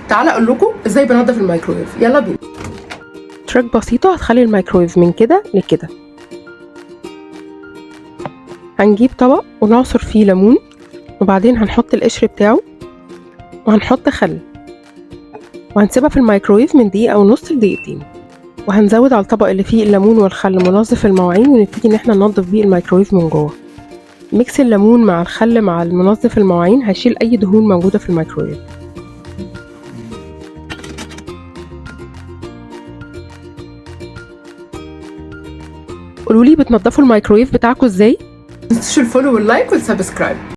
تعالى اقول لكم ازاي بنضف الميكرويف. يلا بينا. تريك بسيطة هتخلي الميكرويف من كده لكده. هنجيب طبق ونعصر فيه ليمون، وبعدين هنحط القشر بتاعه، وهنحط خل، وهنسيبها في الميكرويف من دقيقة ونص لدقيقتين. وهنزود على الطبق اللي فيه الليمون والخل منظف المواعين، ونبتدي ان احنا ننضف بيه الميكرويف من جوه. ميكس الليمون مع الخل مع المنظف المواعين هيشيل اي دهون موجودة في الميكرويف. قولولي بتنضفوا الميكرويف بتاعكم ازاي؟ متنسوش الفولو واللايك والسبسكرايب.